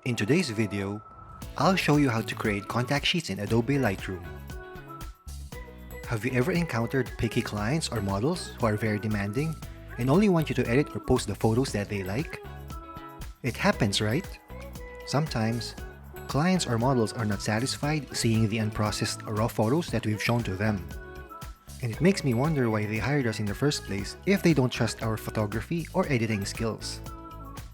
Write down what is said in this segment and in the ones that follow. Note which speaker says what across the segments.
Speaker 1: In today's video, I'll show you how to create contact sheets in Adobe Lightroom. Have you ever encountered picky clients or models who are very demanding and only want you to edit or post the photos that they like? It happens, right? Sometimes, clients or models are not satisfied seeing the unprocessed raw photos that we've shown to them. And it makes me wonder why they hired us in the first place if they don't trust our photography or editing skills.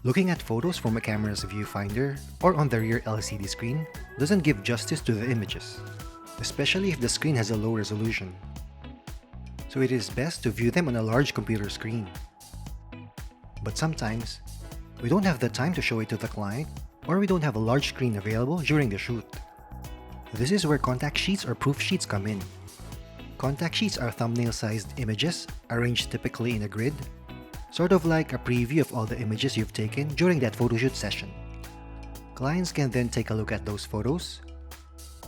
Speaker 1: Looking at photos from a camera's viewfinder or on the rear LCD screen doesn't give justice to the images, especially if the screen has a low resolution. So it is best to view them on a large computer screen. But sometimes, we don't have the time to show it to the client, or we don't have a large screen available during the shoot. This is where contact sheets or proof sheets come in. Contact sheets are thumbnail-sized images arranged typically in a grid, sort of like a preview of all the images you've taken during that photoshoot session. Clients can then take a look at those photos,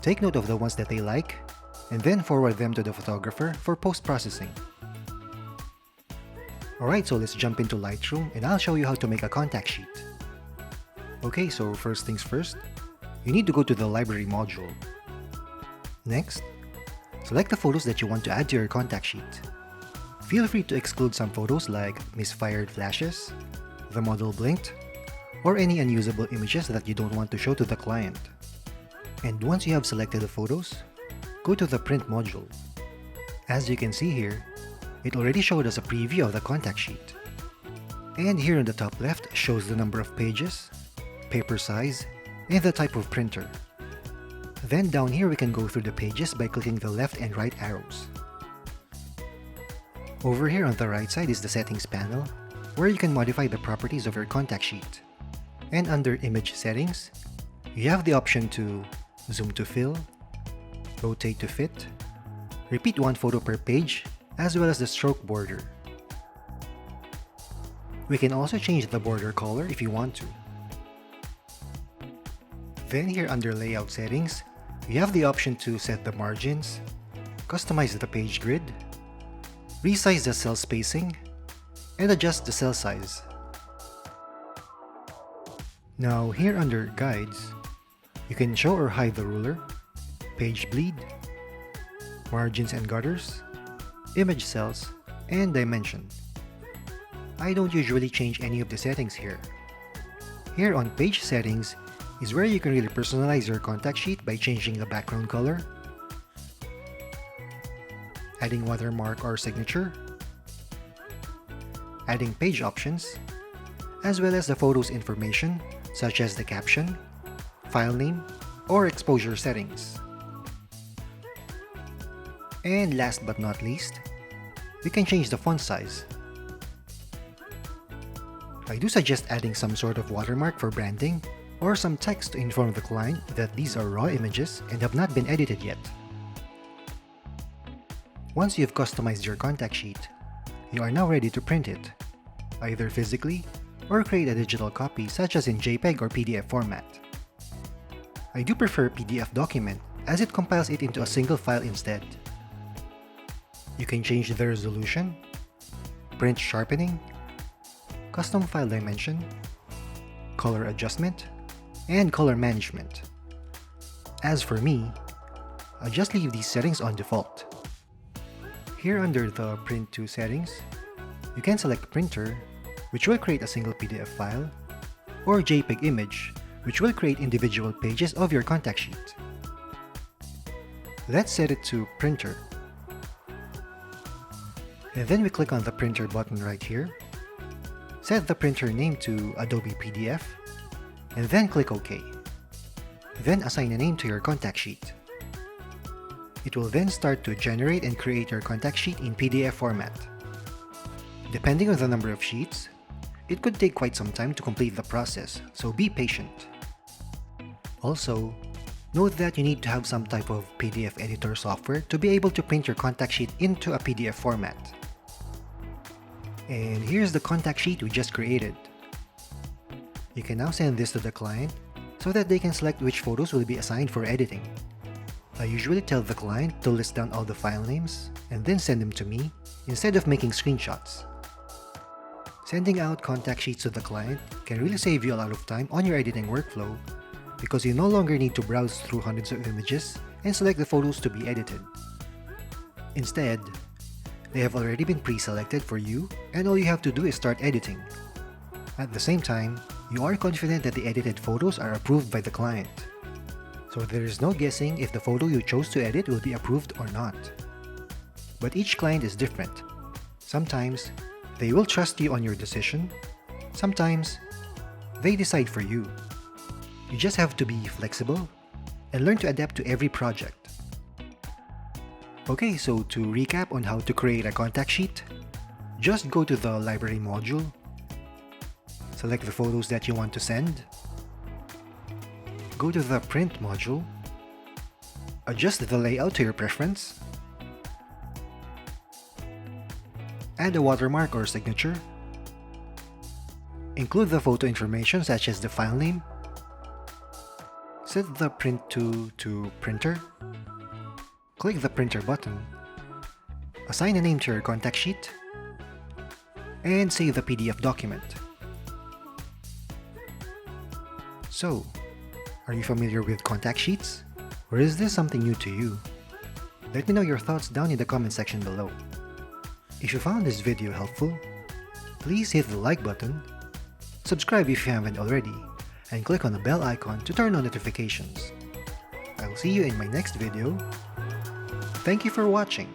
Speaker 1: take note of the ones that they like, and then forward them to the photographer for post-processing. Alright, so let's jump into Lightroom and I'll show you how to make a contact sheet. Okay, so first things first, you need to go to the library module. Next, select the photos that you want to add to your contact sheet. Feel free to exclude some photos like misfired flashes, the model blinked, or any unusable images that you don't want to show to the client. And once you have selected the photos, go to the print module. As you can see here, it already showed us a preview of the contact sheet. And here in the top left shows the number of pages, paper size, and the type of printer. Then down here we can go through the pages by clicking the left and right arrows. Over here on the right side is the settings panel, where you can modify the properties of your contact sheet. And under image settings, you have the option to zoom to fill, rotate to fit, repeat one photo per page, as well as the stroke border. We can also change the border color if you want to. Then here under layout settings, you have the option to set the margins, customize the page grid, resize the cell spacing, and adjust the cell size. Now here under guides, you can show or hide the ruler, page bleed, margins and gutters, image cells, and dimension. I don't usually change any of the settings here. Here on page settings is where you can really personalize your contact sheet by changing the background color, adding watermark or signature, adding page options, as well as the photo's information such as the caption, file name, or exposure settings. And last but not least, we can change the font size. I do suggest adding some sort of watermark for branding or some text to inform the client that these are raw images and have not been edited yet. Once you've customized your contact sheet, you are now ready to print it, either physically or create a digital copy such as in JPEG or PDF format. I do prefer PDF document as it compiles it into a single file instead. You can change the resolution, print sharpening, custom file dimension, color adjustment, and color management. As for me, I just leave these settings on default. Here under the Print to settings, you can select Printer, which will create a single PDF file, or JPEG image, which will create individual pages of your contact sheet. Let's set it to Printer. And then we click on the Printer button right here, set the printer name to Adobe PDF, and then click OK. Then assign a name to your contact sheet. It will then start to generate and create your contact sheet in PDF format. Depending on the number of sheets, it could take quite some time to complete the process, so be patient. Also, note that you need to have some type of PDF editor software to be able to print your contact sheet into a PDF format. And here's the contact sheet we just created. You can now send this to the client so that they can select which photos will be assigned for editing. I usually tell the client to list down all the file names and then send them to me instead of making screenshots. Sending out contact sheets to the client can really save you a lot of time on your editing workflow because you no longer need to browse through hundreds of images and select the photos to be edited. Instead, they have already been pre-selected for you and all you have to do is start editing. At the same time, you are confident that the edited photos are approved by the client. So there is no guessing if the photo you chose to edit will be approved or not. But each client is different. Sometimes, they will trust you on your decision. Sometimes, they decide for you. You just have to be flexible and learn to adapt to every project. Okay, so to recap on how to create a contact sheet, just go to the library module, select the photos that you want to send, go to the print module, adjust the layout to your preference, add a watermark or signature, include the photo information such as the file name, set the print to printer, click the printer button, assign a name to your contact sheet, and save the PDF document. So, are you familiar with contact sheets? Or is this something new to you? Let me know your thoughts down in the comment section below. If you found this video helpful, please hit the like button, subscribe if you haven't already, and click on the bell icon to turn on notifications. I will see you in my next video. Thank you for watching.